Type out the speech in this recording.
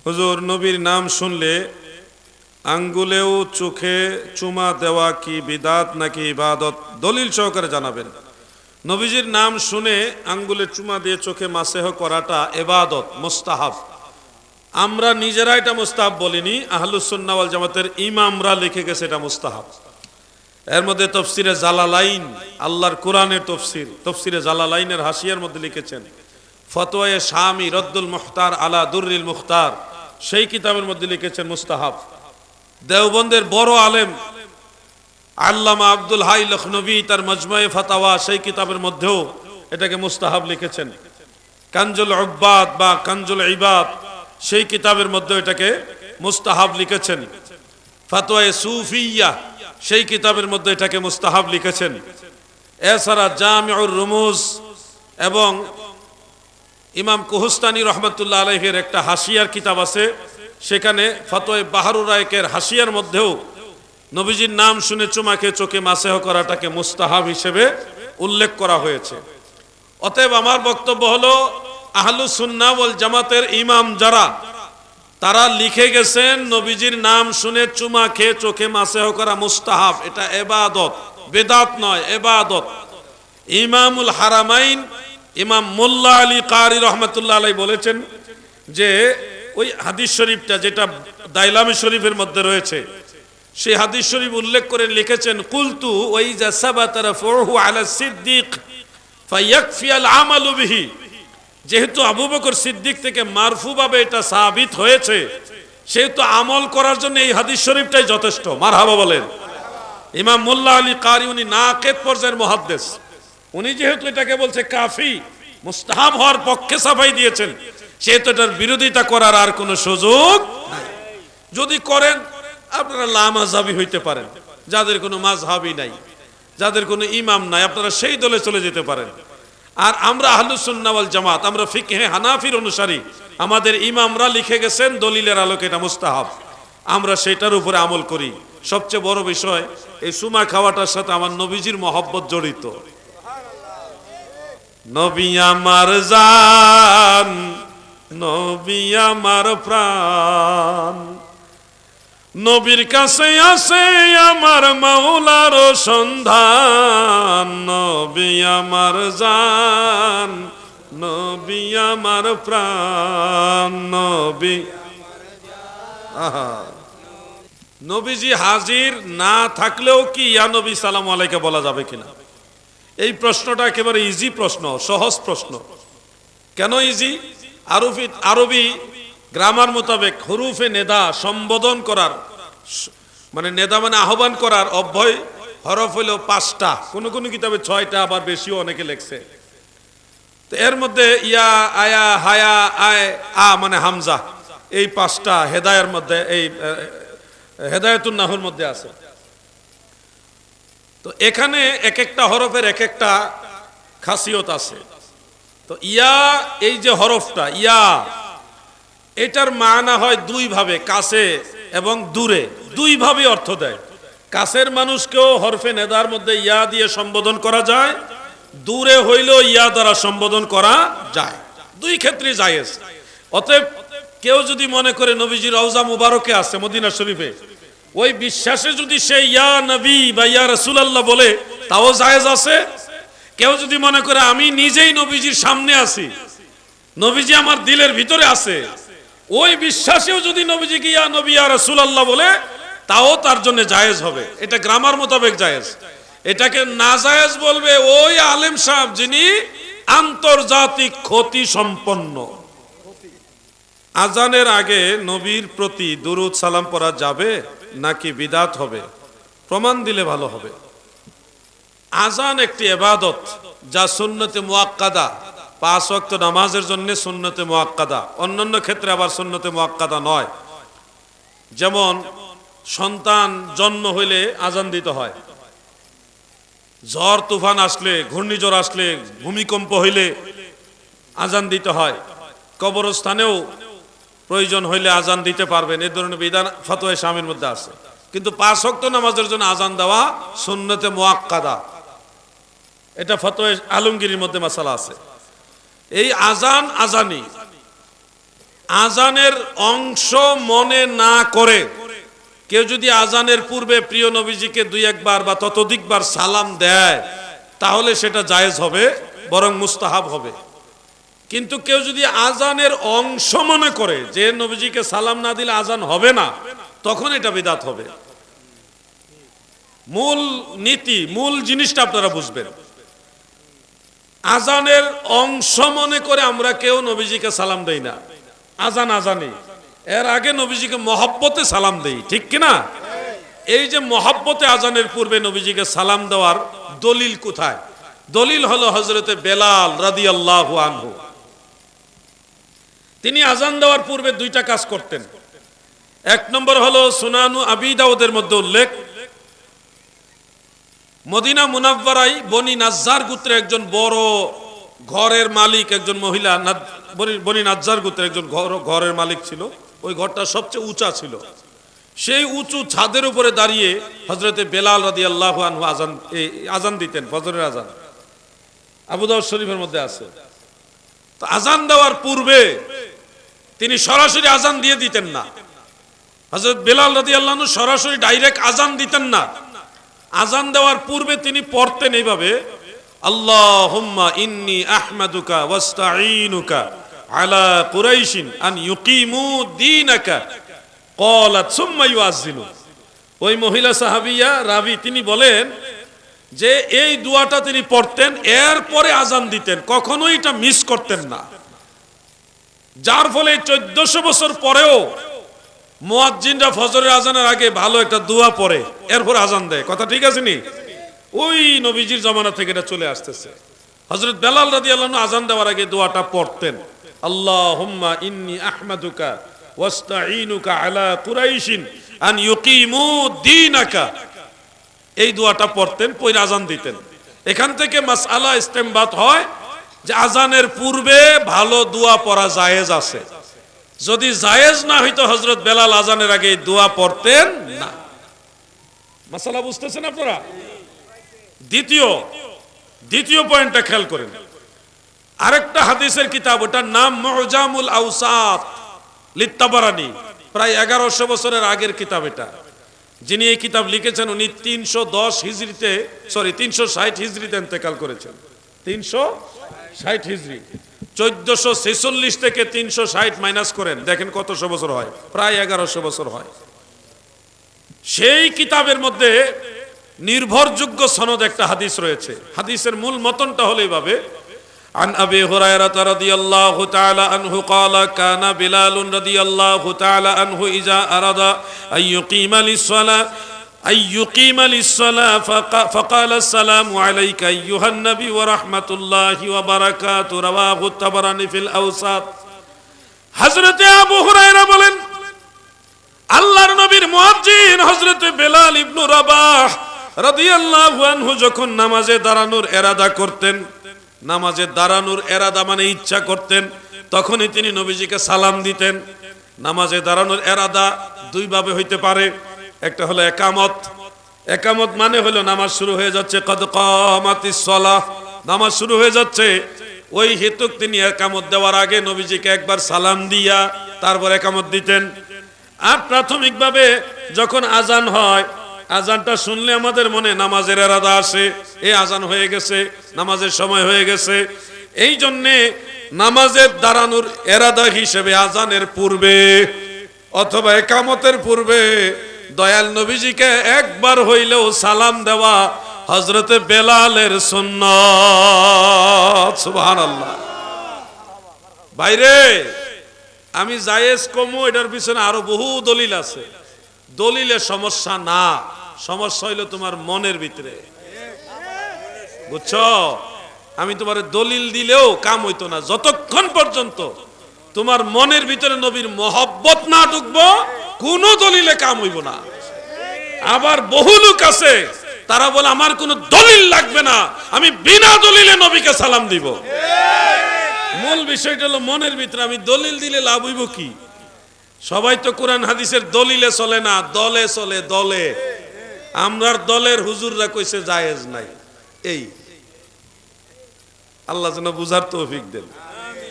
হুজুর, নবীর নাম শুনলে আঙ্গুলেও চোখে চুমা দেওয়া কি বিদাত নাকি ইবাদত? দলিল সহকারে জানাবেন। নবীজির নাম শুনে আঙ্গুলে চুমা দিয়ে চোখে মাসেহ করাটা ইবাদত, মুস্তাহাব। আমরা নিজেরা এটা মুস্তাহাব বলিনি, আহলুস সুন্নাহ ওয়াল জামাতের ইমামরা লিখে গেছে এটা মুস্তাহাব। এর মধ্যে তাফসিরে জালালাইন, আল্লাহর কোরআনের তাফসিরে জালালাইনের হাসিয়ার মধ্যে লিখেছেন। ফতোয়ায়ে শামি রদ্দুল মুখতার আলা দুররিল মুখতার, সেই কিতাবের মধ্যে লিখেছেন মুস্তাহাব। দেওবন্দের বড় আলেম আল্লামা আব্দুল হাই লখনবী তার মজমুয়ে ফাতাওয়া, সেই কিতাবের মধ্যেও এটাকে মুস্তাহাব লিখেছেন। কানজুল উব্বাদ বা কানজুল ইবাদ, সেই কিতাবের মধ্যে এটাকে মুস্তাহাব লিখেছেন। ফাতোয়ায়ে সুফিয়া, সেই কিতাবের মধ্যে এটাকে মুস্তাহাব লিখেছেন। এছাড়া জামিউর রুমুজ এবং ইমাম কুহস্তানি রহমতুল্লাহ আলাইহির একটা হাসিয়ার কিতাব আছে, সেখানে ফতোয়া বাহরুর রায়কের হাসিয়ার মধ্যেও নবীজির নাম শুনে চুমাকে চোখে মাসেহ করাটাকে মুস্তাহাব হিসেবে উল্লেখ করা হয়েছে। অতএব আমার বক্তব্য হলো, আহলুস সুন্নাহ ওয়াল জামাতের ইমাম যারা, তারা লিখে গেছেন নবীজির নাম শুনে চুমা খেয়ে চোখে মাসেহ করা মুস্তাহাব, এটা ইবাদত, বিদআত নয়, ইবাদত। ইমামুল হারামাইন ইমাম মোল্লা আলী কারি রহমতুল্লাহ আলাইহি বলেছেন যে ওই হাদিস শরীফটা যেটা দাইলামি শরীফের মধ্যে রয়েছে, সেই হাদিস শরীফ উল্লেখ করে লিখেছেন, কুলতু ওয়াইজা সাবাতা রাফউহু আলা সিদ্দিক ফায়াকফি আল আমালু বিহি। যেহেতু আবু বকর সিদ্দিক থেকে মারফুভাবে এটা সাবিত হয়েছে, সেহেতু আমল করার জন্য এই হাদিস শরীফটাই যথেষ্ট। মারহাবা বলেন। ইমাম মোল্লা আলী কারি উনি নাকেদ পর্যায়ের মুহাদ্দিস, উনি যেহেতু এটাকে বলছে কাফি, মুস্তাহাব হওয়ার পক্ষে সাফাই দিয়েছেন, সেহেতু এটার বিরোধিতা করার আর কোনো সুযোগ নাই। যদি করেন আপনারা লামাযহাবি হইতে পারেন, যাদের কোনো মাযহাবই নাই, যাদের কোনো ইমাম নাই, আপনারা সেই দলে চলে যেতে পারেন। আর আমরা আহলুস সুন্নাহ ওয়াল জামাত, আমরা ফিকহে হানাফির অনুসারী, আমাদের ইমামরা লিখে গেছেন দলিলের আলোকে এটা মুস্তাহাব, আমরা সেটার উপরে আমল করি। সবচেয়ে বড় বিষয়, এই সুমা খাওয়াটার সাথে আমার নবীজির মহব্বত জড়িত। নবী আমার জান, নবী আমার প্রাণ, নবীর কাছে আসে আমার মাওলার সন্ধান। নবী আমার জান, নবী আমার প্রাণ, নবী। নবীজি হাজির না থাকলেও কি ইয়া নবী সালামু আলাইকা বলা যাবে কিনা? এই প্রশ্নটা একেবারে ইজি প্রশ্ন, সহজ প্রশ্ন। কেন ইজি? আরবি গ্রামার মোতাবেক হুরুফে নেদা সম্বোধন করার, মানে নেদা মানে আহ্বান করার অব্যয় হরফ হইল 5টা, কোন কোন কিতাবে 6টা, আবার বেশিও অনেকে লেখছে। তো এর মধ্যে ইয়া, আয়া, হায়া, আয়, আ মানে হামজা, এই 5টা হেদায়ের মধ্যে, এই হেদায়েতুন নাহর মধ্যে আছে। তো এখানে এক একটা হরফের এক একটা খাসিয়ত আছে। তো ইয়া, এই যে হরফটা ইয়া, এটার মানা হয় দুই ভাবে, কাছে এবং দূরে, দুই ভাবে অর্থ দেয়। কাছের মানুষকেও হরফে নেদার মধ্যে ইয়া দিয়ে সম্বোধন করা যায়, দূরে হইলেও ইয়া দ্বারা সম্বোধন করা যায়, দুই ক্ষেত্রে জায়েজ। অতএব কেউ যদি মনে করে নবীজির রওজা মুবারকে আছে মদিনা শরীফে, ওই বিশ্বাসে যদি সে ইয়া নবী বা ইয়া রাসূলুল্লাহ বলে, তাও জায়েজ আছে। কেউ যদি মনে করে আমি নিজেই নবীজির সামনে আছি, নবীজি আমার দিলের ভিতরে আছে, ওই বিশ্বাসেও যদি নবীজিকে ইয়া নবী ইয়া রাসূলুল্লাহ বলে, তাও তার জন্য জায়েজ হবে। এটা গ্রামার মোতাবেক জায়েজ। এটাকে নাজায়েজ বলবে ওই আলেম সাহেব যিনি আন্তর্জাতিক খ্যাতি সম্পন্ন। আজানের আগে নবীর প্রতি দুরূদ সালাম পড়া যাবে নাকি বিদআত হবে? প্রমাণ দিলে ভালো হবে। আজান একটি ইবাদত, যা সুন্নতে মুআক্কাদা, 5 ওয়াক্ত নামাজের জন্য সুন্নতে মুআক্কাদা, অন্যান্য ক্ষেত্রে আবার সুন্নতে মুআক্কাদা নয়। যেমন সন্তান জন্ম হইলে আজান দিতে হয়, ঝড় তুফান আসলে, ঘূর্ণিঝড় আসলে, ভূমিকম্প হইলে আজান দিতে হয়, কবরস্থানেও প্রয়োজন হইলে আজান দিতে পারবেন, এই ধরনের বিধান ফতোয়া শামির মধ্যে আছে। কিন্তু 5 ওয়াক্ত নামাজের জন্য আজান দেওয়া সুন্নতে মুআক্কাদা, এটা ফতোয়া আলমগীরের মধ্যে মাসালা আছে। এই আজান আজানি আজানের অংশ মনে না করে কেউ যদি আজানের পূর্বে প্রিয় নবীজিকে দুই একবার বা ততোধিকবার সালাম দেয় তাহলে সেটা জায়েজ হবে, বরং মুস্তাহাব হবে। কিন্তু কেউ যদি আজানের অংশ মনে করে যে নবীজিকে সালাম না দিলে আজান হবে না, তখন এটা বিদআত হবে। মূল নীতি, মূল জিনিসটা আপনারা বুঝবেন। আজানের অংশ মনে করে আমরা কেউ নবীজিকে সালাম দেই না। আজান আজানি, এর আগে নবীজিকে মহব্বতে সালাম দেই, ঠিক কিনা? এই যে মহব্বতে আজানের পূর্বে নবীজিকে সালাম দেওয়ার দলিল কোথায়? দলিল হলো হযরতে বেলাল রাদিয়াল্লাহু আনহু। তিনি আজান দেওয়ার পূর্বে দুইটা কাজ করতেন। এক নম্বর হলো সুনানু আবি দাউদের মধ্যে উল্লেখ, মদিনা মুনাওয়ারায় বনি নাজ্জার গোত্রের একজন বড় ঘরের মালিক, একজন মহিলা, বনি নাজ্জার গোত্রের একজন ঘরের মালিক ছিল। ওই ঘরটা সবচেয়ে উঁচা ছিল। সেই উঁচু ছাদের উপরে দাঁড়িয়ে হযরতে বেলাল রাদিয়াল্লাহু আনহু আজান দিতেন, ফজরের আজান। আবু দাউদ শরীফের মধ্যে আছে। তো আজান দেওয়ার পূর্বে তিনি সরাসরি আজান দিয়ে দিতেন না। হযরত বেলাল রাদিয়াল্লাহু আনহু সরাসরি ডাইরেক্ট আজান দিতেন না। আজান দেওয়ার পূর্বে তিনি পড়তেন এইভাবে, আল্লাহুম্মা ইন্নী আহমাদুকা ওয়াস্তাঈনুকা আলা কুরাইশিন আন ইউকিমু দীনাকা ক্বালাত সুম্মা ইউআযিনু। ওই মহিলা সাহাবিয়া রাবি তিনি বলেন যে এই দোয়াটা তিনি পড়তেন, এরপরে আজান দিতেন, কখনোই এটা মিস করতেন না। যার ফলে 1400 বছর পরেও মুয়াজ্জিনরা ফজরের আজানের আগে ভালো একটা দোয়া পড়ে এরপর আজান দেয়। কথা ঠিক আছে নি? ওই নবীজির জামানা থেকে এটা চলে আসতেছে। হযরত বেলাল রাদিয়াল্লাহু আনহু আজান দেওয়ার আগে দোয়াটা পড়তেন, আল্লাহুম্মা ইন্নী আহমাদুকা ওয়াস্তাঈনুকা আলা কুরাইশিন আন ইউকিমু দীনাকা। এই দোয়াটা পড়তেন, পরে আজান দিতেন। এখান থেকে মাসআলা ইস্তেমবাত হয় যে আজানের পূর্বে ভালো দোয়া পড়া জায়েজ আছে। যদি জায়েজ না হইতো হযরত বেলাল আজানের আগে দোয়া পড়তেন না। মাসালা বুঝতেছেন আপনারা? দ্বিতীয় পয়েন্টটা খেয়াল করেন। আরেকটা হাদিসের কিতাব, ওটার নাম মুজামুল আওসাত লিত-তাবারানী, প্রায় 1100 বছরের আগের কিতাব এটা। যিনি এই কিতাব লিখেছেন উনি 360 হিজরিতে ইন্তেকাল করেছেন। 360 হিজরি, 1446 থেকে 360 মাইনাস করেন, দেখেন কতশো বছর হয়, প্রায় 1100 বছর হয়। সেই কিতাবের মধ্যে নির্ভরযোগ্য সনদ একটা হাদিস রয়েছে। হাদিসের মূল মতনটা হলো এইভাবে, عن أبي هريرة رضي الله تعالى عنه قال كان بلال رضي الله تعالى عنه إذا أراد أن يقيم للصلاة فقال السلام عليك أيها النبي ورحمة الله وبركاته رواه الطبراني في الأوسط। হযরতে আবু হুরায়রা বলেন, আল্লাহর নবীর মুয়াজ্জিন হযরতে বেলাল ইবনে রাবাহ রাদিয়াল্লাহু আনহু যখন নামাজে দাঁড়ানোর ইরাদা করতেন, নামাজে দাঁড়ানোর ইরাদা মানে ইচ্ছা করতেন, তখনই তিনি নবীজিকে সালাম দিতেন। নামাজে দাঁড়ানোর ইরাদা দুই ভাবে হইতে পারে। একটা হলো একামত। একামত মানে হলো নামাজ শুরু হয়ে যাচ্ছে, কদ কামাতিস সালাহ, নামাজ শুরু হয়ে যাচ্ছে। ওই হেতুক তিনি একামত দেওয়ার আগে নবীজিকে একবার সালাম দিয়া তারপর একামত দিতেন। আর প্রাথমিকভাবে যখন আজান হয়, আজানটা শুনলে আমাদের মনে নামাজের ইরাদা আসে, এই আজান হয়ে গেছে, নামাজের সময় হয়ে গেছে। এই জন্যে নামাজের দাঁড়ানোর ইরাদা হিসেবে আজানের পূর্বে অথবা একামতের পূর্বে দয়াল নবীজিকে একবার হইলেও সালাম দেওয়া হযরতে বেলালের সুন্নাত। সুবহানাল্লাহ। বাইরে আমি জায়েজ কমু, এটার পিছনে আরো বহু দলিল আছে। দলিলে সমস্যা না, সমস্যা হইলো তোমার মনের ভিতরে, বুঝছো? আমি তোমার দলিল দিলেও কাম হইতো না যতক্ষণ পর্যন্ত তোমার মনের ভিতরে নবীর মহব্বত না ঢুকবো, কোন দলিলে কাম হইব না। আবার বহু লোক আছে তারা বলে আমার কোনো দলিল লাগবে না, আমি বিনা দলিলে নবীকে সালাম দিব। মূল বিষয়টা হলো মনের ভিতরে। আমি দলিল দিলে লাভ হইব কি? সবাই তো কোরআন হাদিসের দলিলে চলে না, দলে চলে, দলে। আমরার দলের হুজুররা কইছে জায়েজ নাই। এই আল্লাহ যেন বুঝার তৌফিক দেন।